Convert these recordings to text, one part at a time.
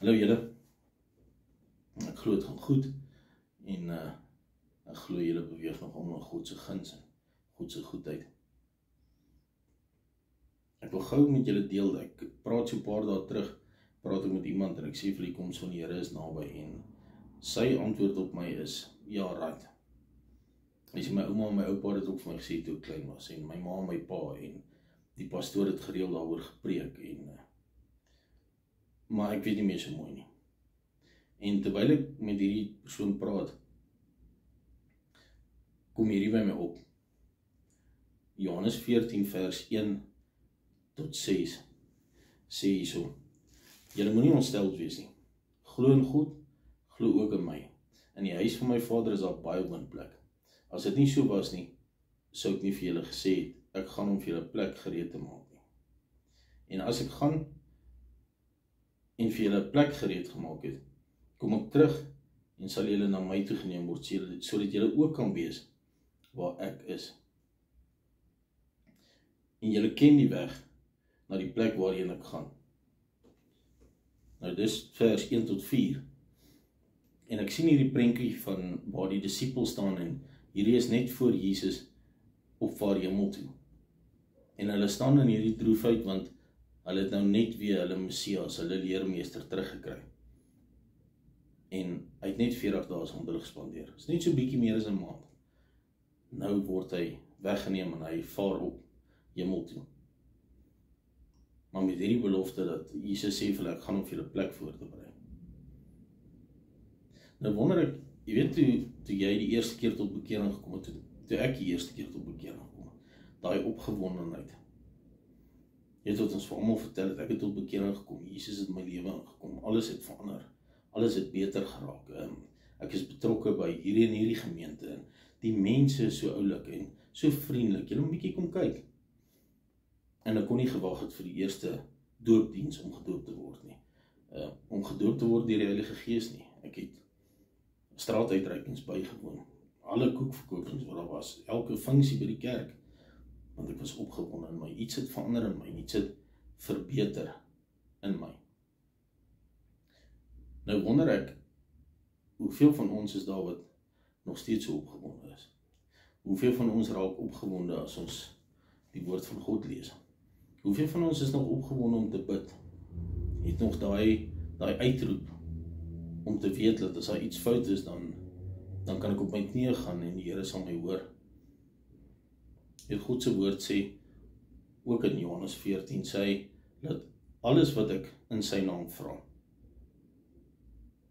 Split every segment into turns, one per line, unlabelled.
Hallo julle, ek glo het gaan goed en ek glo julle beweeg nog om God se guns en God se goedheid. Ek wil gou met julle deel, ek praat so 'n paar dae terug, praat ek met iemand en ek sê vir die koms van die Here is naby en sy antwoord op my is, ja, right. Hy sê my ouma en my oupa het ook vir my gesê toe ek klein was en my ma en my pa en die pastoor het gereeld daaroor gepreek en maar ek weet nie meer so mooi nie. En terwyl ek met hierdie persoon praat, kom hierdie by my op. Johannes 14 vers 1 tot 6 sê hierso: Julle moenie ontsteld wees nie. Glo in God, glo ook in my. In die huis van my Vader is daar baie woonplek. As dit nie so was nie, sou ek nie vir julle gesê het, ek gaan om vir julle plek gereed te maak nie. En as ek gaan en vir julle plek gereed gemaak het, kom ek terug en sal julle na my toe geneem word, sodat julle ook kan wees waar ek is. En julle ken die weg na die plek waarheen ek gaan. Nou dis vers 1 tot 4. En ek sien hierdie prentjie van waar die disippels staan en hierdie is net voor Jesus op vaar hemel toe. En hulle staan in hierdie droefheid want hulle het nou net weer hulle Messias, hulle leermeester teruggekry. En hy het net 40 dae saam met hulle gespandeer. Dit is net so bietjie meer as 'n maand. Nou word hy weggeneem en hy vaar op hemel toe. Maar met hierdie belofte dat Jesus sê vir hulle, ek gaan om vir julle plek voor te berei. Nou wonder ek, jy weet toe jy die eerste keer tot bekering gekom het, toe ek die eerste keer tot bekering gekom het, daai opgewondenheid. Jy het wat ons vir almal vertel het, ek het tot bekering gekom, Jesus het in my lewe ingekom, alles het verander, alles het beter geraak. Ek is betrokke by hierdie en hierdie gemeente en die mense is so oulik en so vriendelik. Julle moet 'n bietjie kom kyk. En ek kon nie gewag het vir die eerste doopdiens om gedoop te word nie. Om gedoop te word deur die Heilige Gees nie. Ek het straatuitreikings bygewoon. Alle koekverkopings wat daar was, elke funksie by die kerk, want ek was opgewonde in my. Iets het verander in my, iets het verbeter in my. Nou wonder ek, hoeveel van ons is daar wat nog steeds so opgewonde is? Hoeveel van ons raak opgewonde as ons die woord van God lees? Hoeveel van ons is nog opgewonde om te bid? Het nog daai uitroep om te weet dat as daar iets fout is, dan kan ek op my knieë gaan en die Here sal my hoor. Die God se woord sê, ook in Johannes 14, sê hy, dat alles wat ek in sy naam vra,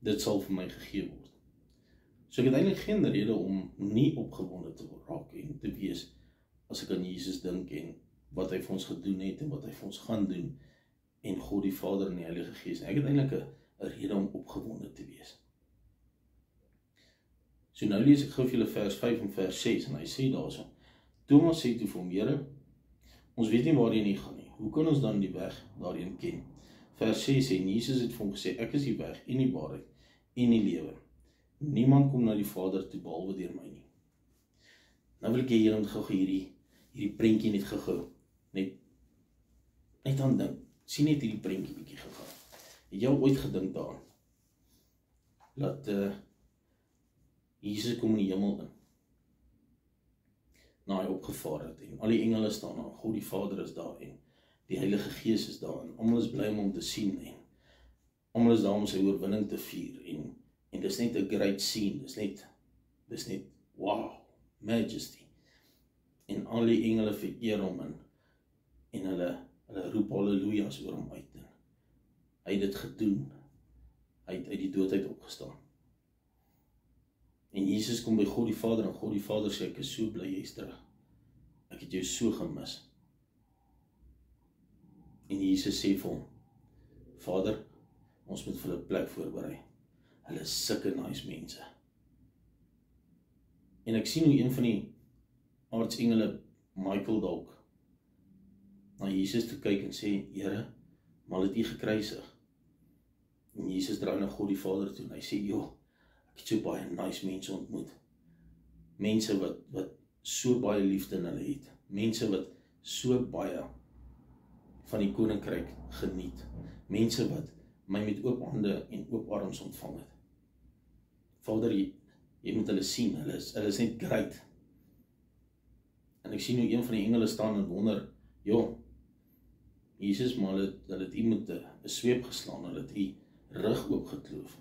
dit sal vir my gegee word. So ek het eintlik geen rede om nie opgewonde te raak en te wees, as ek aan Jesus dink en wat hy vir ons gedoen het en wat hy vir ons gaan doen, en God die Vader en die Heilige Gees. Ek het eintlik 'n rede om opgewonde te wees. So nou lees ek gou vir julle vers 5 en vers 6, en hy sê daarso, Thomas sê toe vir hom, Here, ons weet nie waarheen hy gaan nie, hoe kan ons dan die weg daarheen ken? Vers 6 sê, en Jesus het vir hom gesê, ek is die weg en die waarheid en die lewe. Niemand kom na die Vader toe behalwe deur my nie. Nou wil ek hê julle moet gou hierdie prentjie net gou net aan dink. Sien net hierdie prentjie bietjie gou. Het jy ooit gedink daaraan dat Jesus kom in die hemel in? Nou hy opgevaar het en al die engele staan daar, God die Vader is daar en die Heilige Gees is daar en almal is bly om hom te sien en almal is daar om sy oorwinning te vier en dis net 'n great scene, dis net wow, majesty. En al die engele vereer hom en hulle roep halleluja's oor hom uit. Hy het dit gedoen. Hy het uit die doodheid opgestaan. En Jesus kom by God die Vader en God die Vader sê, ek is so bly jy is terug. Ek het jou so gemis. En Jesus sê vir hom, Vader, ons moet vir hulle plek voorberei. Hulle is sulke nice mense. En ek sien hoe een van die aartsengele, Michael dalk, na Jesus toe kyk en sê, Here, maar het U gekruisig? En Jesus draai na God die Vader toe en hy sê, joh, ek het so baie nice mense ontmoet. Mense wat so baie liefde in hulle het. Mense wat so baie van die koninkryk geniet. Mense wat my met oop hande en oop arms ontvang het. Vader, jy moet hulle sien, hulle is net great. En ek sien hoe een van die engele staan en wonder, Jesus, maar hulle het u met 'n sweep geslaan, hulle het u rug oopgekloof.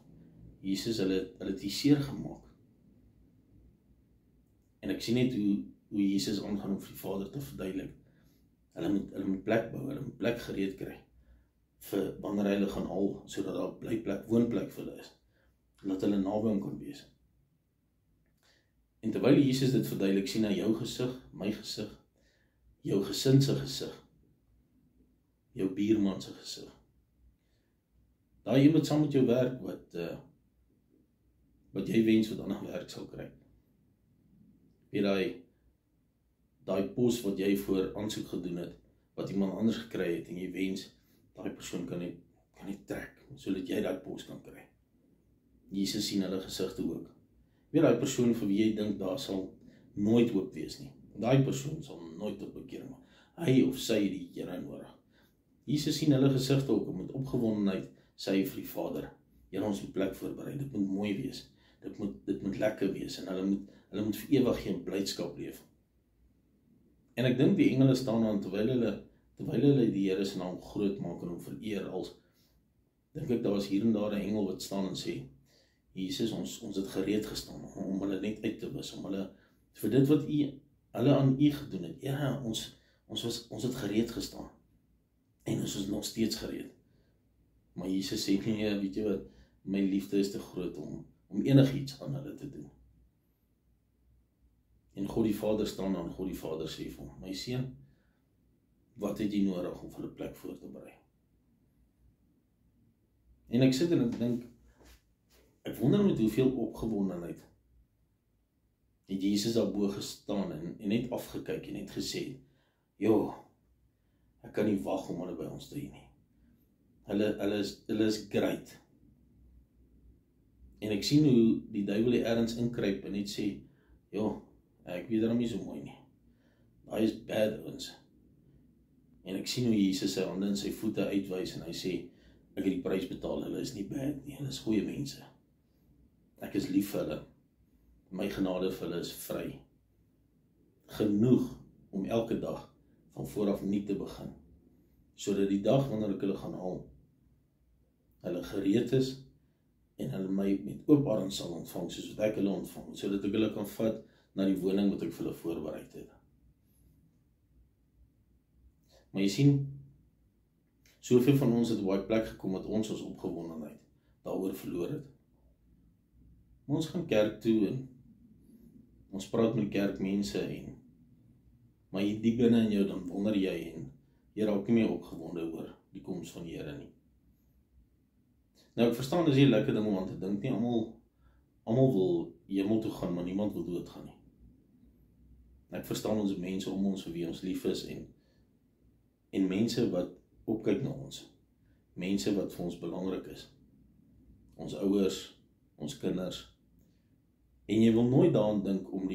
Jesus, hulle het u seer gemaak. En ek sien net hoe Jesus aangaan om vir die Vader te verduidelik. Hulle moet plek bou, hulle moet plek gereed kry, vir wanneer hulle gaan haal, sodat daar 'n blyplek, woonplek vir hulle is, dat hulle naby hom kan wees. En terwyl Jesus dit verduidelik, sien hy jou gesig, my gesig, jou gesin se gesig, jou buurman se gesig. Daai iemand saam met jou werk, wat jy wens wat ander werk sal kry. Weet daai pos wat jy voor aansoek gedoen het, wat iemand anders gekry het, en jy wens, daai persoon kan nie trek, sodat jy daai pos kan kry. Jesus sien hulle gesigte ook. Weet daai persoon vir wie jy dink daar sal nooit hoop wees nie. Daai persoon sal nooit tot bekering kom. Hy of sy het die Here nodig. Jesus sien hulle gesigte ook, met opgewondenheid sê hy vir die Vader, Here, ons moet plek voorberei, dit moet mooi wees, dit moet lekker wees, en hulle moet vir ewig geen blydskap leef. En ek dink die engele staan aan, terwyl hulle die Here se naam groot maak en hom vereer, dink ek daar was hier en daar 'n engel wat staan en sê, Jesus, ons het gereed gestaan, om hulle net uit te wis, om hulle, vir dit wat hulle aan u gedoen het, ja, ons het gereed gestaan, en ons is nog steeds gereed. Maar Jesus sê nie, weet jy wat, my liefde is te groot om enigiets aan hulle te doen. En God die Vader staan aan, God die Vader sê vir hom, my seun, wat het jy nodig om vir hulle plek voor te berei? En ek sit en ek dink, ek wonder met hoeveel opgewondenheid het Jesus daarbo gestaan en net afgekyk en net gesê, ek kan nie wag om hulle by ons te hê nie. Hulle is great. En ek sien hoe die duiwel ergens inkruip en net sê, ek weet daarom nie so mooi nie. Daai is bad ons. En ek sien hoe Jesus sy hande en sy voete uitwys en hy sê, ek het die prys betaal, hulle is nie bad nie, hulle is goeie mense. Ek is lief vir hulle. My genade vir hulle is vry. Genoeg om elke dag van vooraf nie te begin. Sodat die dag wanneer ek hulle gaan haal, hulle gereed is en hulle my met oop arms sal ontvang, soos wat ek hulle ontvang, sodat ek hulle kan vat na die woning wat ek vir hulle voorberei het. Maar jy sien, soveel van ons het op baie plek gekom dat ons opgewondenheid daaroor verloor het. Maar ons gaan kerk toe en ons praat met kerkmense maar hier diep binne in jou dan wonder jy en jy raak nie meer opgewonde oor die koms van die Here nie. Nou ek verstaan, dis nie 'n lekker ding om aan te dink nie, almal wil hemel toe gaan, maar niemand wil doodgaan nie. Ek verstaan ons mense om ons vir wie ons lief is en mense wat opkyk na ons, mense wat vir ons belangrik is, ons ouers, ons kinders, en jy wil nooit daaraan dink om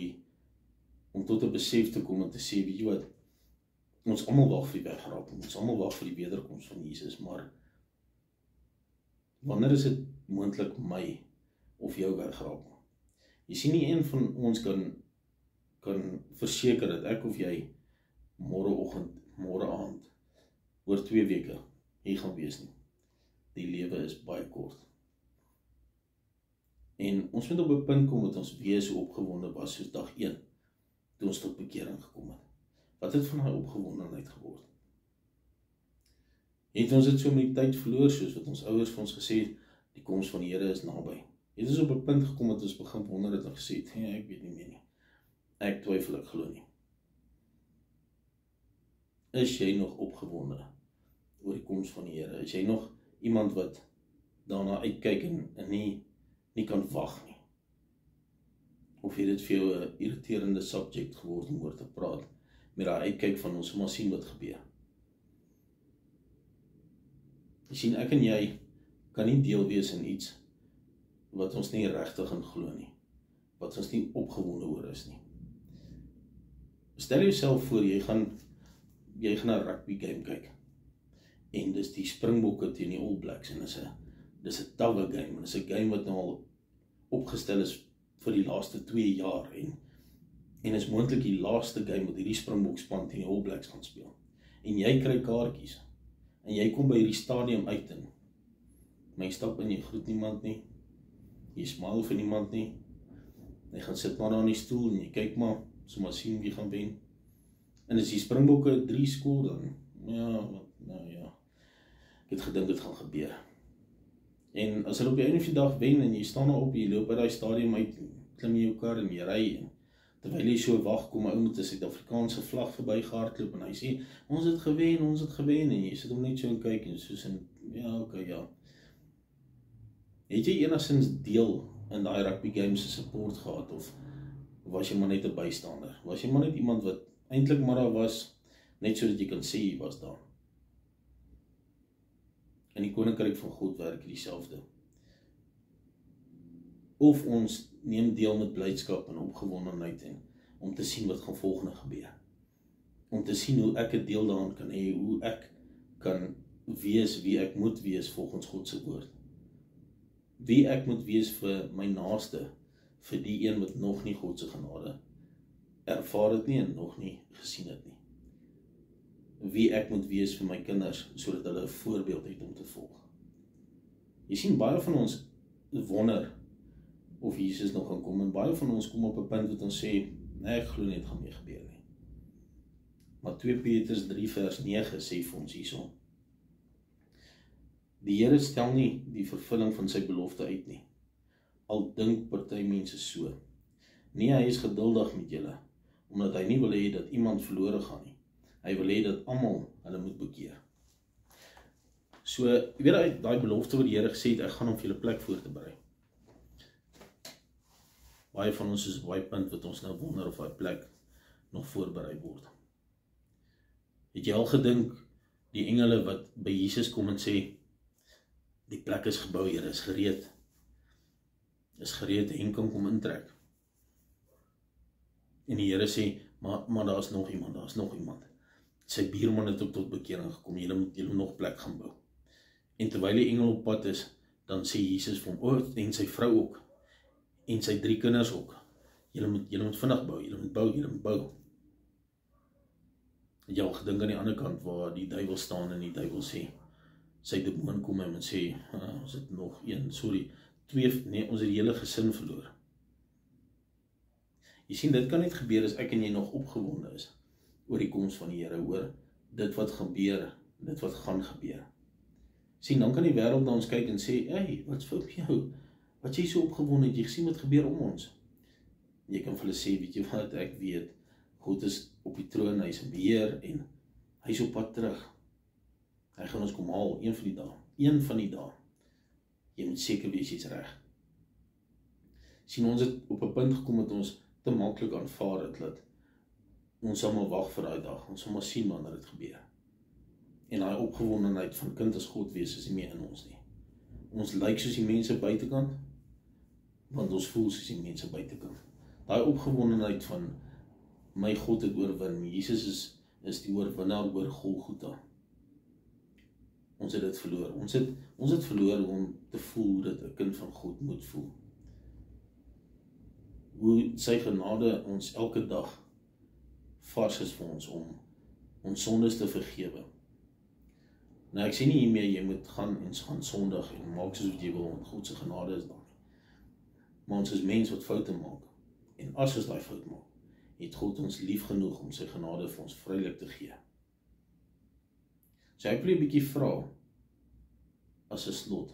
tot 'n besef te kom en te sê, weet jy wat, ons almal wag vir die wegraping, ons almal wag vir die wederkoms van Jesus, maar wanneer is dit moontlik my of jou wegraping? Jy sien nie een van ons kan verseker dat ek of jy môreoggend, môre aand, oor 2 weke hier gaan wees nie. Die lewe is baie kort. En ons moet op 'n punt kom dat ons weer so opgewonde was soos dag 1, toe ons tot bekering gekom het. Wat het van daai opgewondenheid geword? Het ons dit so met die tyd verloor, soos wat ons ouers vir ons gesê het, die koms van die Here is naby? Het ons op 'n punt gekom dat ons begin wonder het en gesê het, ek weet nie meer nie. Ek twyfel, ek glo nie. Is jy nog opgewonde oor die koms van die Here? Is jy nog iemand wat daarna uitkyk en nie kan wag nie? Of het dit vir jou 'n irriterende subject geword om oor te praat, met daai uitkyk van ons maar sien wat gebeur? Jy sien, ek en jy kan nie deel wees in iets wat ons nie regtig in glo nie, wat ons nie opgewonde oor is nie. Stel jouself voor, jy gaan 'n rugby game kyk, en dis die Springbokke teen die All Blacks, en is 'n dis 'n tawwe game, dis 'n game wat nou al opgestel is vir die laaste 2 jaar, en is moontlik die laaste game wat hierdie Springbok span teen die All Blacks gaan speel. En jy kry kaartjies, en jy kom by hierdie stadium uit, en jy stap in, jy groet niemand nie, jy smile vir niemand nie, jy gaan sit maar daar in die stoel, en jy kyk maar, so maar sien wie gaan wen. En as die Springbokke 3 skoor, dan, ja, ek het gedink dit gaan gebeur. En as hulle op die einde van die dag wen, en jy staan daar op, jy loop by die stadium uit, klim jy jou kar en jy ry, en terwyl jy so wag, kom 'n ou met 'n Suid-Afrikaanse vlag verby gehardloop, en hy sê, ons het gewen, en jy sit hom net so en kyk, en soos in, ja, okay, ja. Het jy enigstens deel in daai rugby games se support gehad, of was jy maar net 'n bystander? Was jy maar net iemand wat eintlik maar daar was, net so dat jy kan sê jy was daar? In die Koninkryk van God werk dieselfde. Of ons neem deel met blydskap en opgewondenheid, en om te sien wat gaan volgende gebeur. Om te sien hoe ek 'n deel daaraan kan hê, hoe ek kan wees wie ek moet wees volgens God se woord. Wie ek moet wees vir my naaste, vir die een wat nog nie God se genade ervaar het nie en nog nie gesien het nie. Wie ek moet wees vir my kinders, sodat hulle 'n voorbeeld het om te volg. Jy sien, baie van ons wonder of Jesus nog gaan kom, en baie van ons kom op 'n punt wat ons sê, nee, ek glo nie dit gaan mee gebeur nie. Maar 2 Petrus 3 vers 9 sê vir ons hierso, die Here stel nie die vervulling van sy belofte uit nie, al dink party mense so. Nee, hy is geduldig met julle, omdat hy nie wil hê dat iemand verlore gaan nie. Hy wil hê dat almal hulle moet bekeer. So, jy weet daai belofte wat die Here gesê het, ek gaan hom vir julle plek voor te berei. Baie van ons is op daai punt wat ons nou wonder of daai plek nog voorberei word. Het jy al gedink, die engele wat by Jesus kom en sê, die plek is gebou, Here, is gereed. Is gereed, en kan kom intrek. En die Here sê, maar daar is nog iemand. Sy buurman het ook tot bekering gekom, julle moet nog plek gaan bou. En terwyl die engel op pad is, dan sê Jesus vir hom, en sy vrou ook, en sy 3 kinders ook, julle moet vinnig bou, julle moet bou. Het jy al gedink aan die ander kant, waar die duiwel staan en die duiwel sê, sy demoon kom en sê, ons het nog 1, sorry, 2, nee, ons het die hele gesin verloor. Jy sien, dit kan net gebeur as ek en jy nog opgewonde is, oor die koms van die Here, oor dit wat gebeur, dit wat gaan gebeur. Sien, dan kan die wêreld na ons kyk en sê, hey, wat's vir jou? Wat jy so opgewonde het, jy gesien wat gebeur om ons? Jy kan vir hulle sê, weet jy wat, ek weet, God is op die troon, hy is in beheer, en hy is op pad terug. Hy gaan ons kom haal, een van die dae. Jy moet seker wees, jy's reg. Sien, ons het op 'n punt gekom dat ons te maklik aanvaar het, dat ons sal maar wag vir daai dag, ons sal maar sien wanneer dit gebeur. En daai opgewondenheid van kind as God wees is nie meer in ons nie. Ons lyk soos die mense buitekant, want ons voel soos die mense buitekant. Daai opgewondenheid van my God het oorwin, Jesus is die oorwinnaar oor Golgotha. Ons het dit verloor. Ons het verloor om te voel dat 'n kind van God moet voel. Hoe sy genade ons elke dag vars is vir ons om ons sondes te vergewe. Nou, ek sê nie hiermee jy moet gaan sondig en maak soos wat jy wil, want God se genade is daar nie. Maar ons is mens wat foute maak. En as ons daai fout maak, het God ons lief genoeg om sy genade vir ons vrylik te gee. So ek wil 'n bietjie vra, as 'n slot,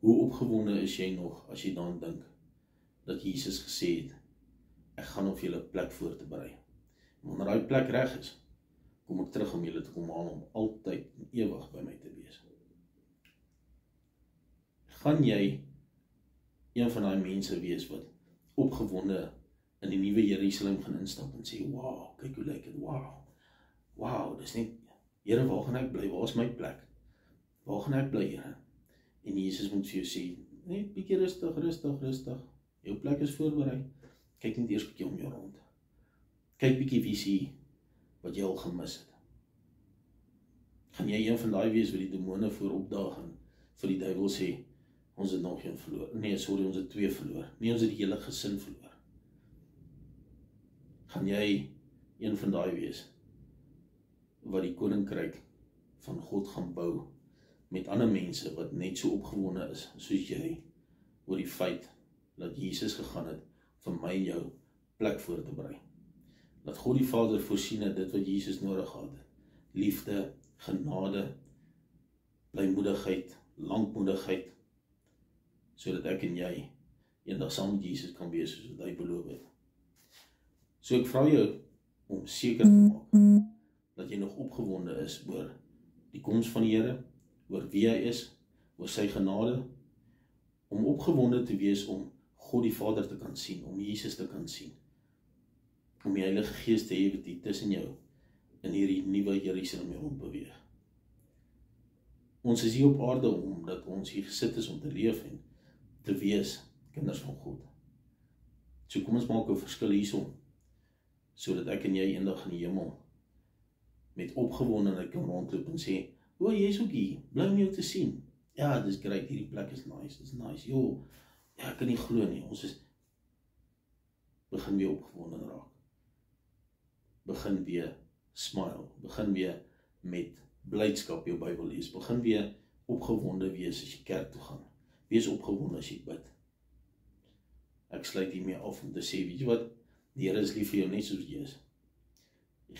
hoe opgewonde is jy nog, as jy daaraan dink, dat Jesus gesê het, ek gaan op julle plek voor te berei. En wanneer daai plek reg is, kom ek terug om julle te kom haal, om altyd en ewig by my te wees. Gaan jy een van daai mense wees wat opgewonde in die nuwe Jerusalem gaan instap en sê, wow, kyk hoe lyk dit, wow, dis net, Here, waar gaan ek bly, waar is my plek? Waar gaan ek bly, Here? En Jesus moet vir jou sê, net bietjie rustig, jou plek is voorberei, kyk net eers bietjie om jou rond. Kyk bietjie wie sien wat jy al gemis het. Gaan jy een van daai wees wat die demone voor opdaag en vir die duiwel sê, ons het nog een verloor. Nee, sorry, ons het 2 verloor. Nee, ons het die hele gesin verloor. Gaan jy een van daai wees, wat die koninkryk van God gaan bou, met ander mense, wat net so opgewonde is, soos jy, oor die feit, dat Jesus gegaan het, vir my en jou, plek voor te berei. Dat God die Vader voorsien het, dit wat Jesus nodig gehad het. Liefde, genade, blymoedigheid, lankmoedigheid, sodat ek en jy, eendag saam met Jesus kan wees, soos wat hy beloof het. So ek vra jou, om seker te maak, dat jy nog opgewonde is, oor die koms van die Here, oor wie hy is, oor sy genade, om opgewonde te wees, om God die Vader te kan sien, om Jesus te kan sien, om die Heilige Gees te hê wat hier tussen jou, in hierdie nuwe Jerusalem rondbeweeg. Ons is hier op aarde, omdat ons hier gesit is om te leef en te wees, kinders van God. So kom ons maak 'n verskil hierson, sodat ek en jy eendag in die hemel, met opgewondenheid kan rondloop en sê, o, jy is ook hier, bly om jou te sien. Ja, dit is great, hierdie plek is nice, dit is nice. Jo, ja, ek kan nie glo nie, ons is, begin weer opgewonde raak. Begin weer smile, begin weer met blydskap jou Bybel lees, begin weer opgewonde wees as jy kerk toe gaan. Wees opgewonde as jy bid. Ek sluit hiermee af om te sê, weet jy wat, die Here is lief vir jou net soos jy is.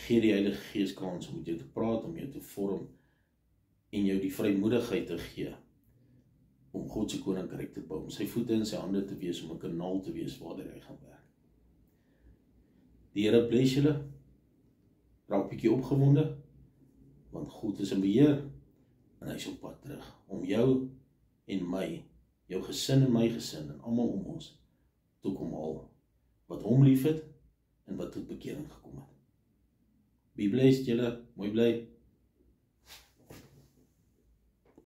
Gee die Heilige Gees kans om met jou te praat, om jou te vorm, en jou die vrymoedigheid te gee, om God se koninkryk te bou, om sy voete in sy hande te wees, om 'n kanaal te wees waar hy gaan werk. Die Here bless julle, raak bietjie opgewonde, want God is in beheer, en hy is op pad terug, om jou en my, jou gesin en my gesin, en almal om ons, toe kom al, wat hom lief het, en wat tot bekering gekom het. Be blessed julle, mooi bly.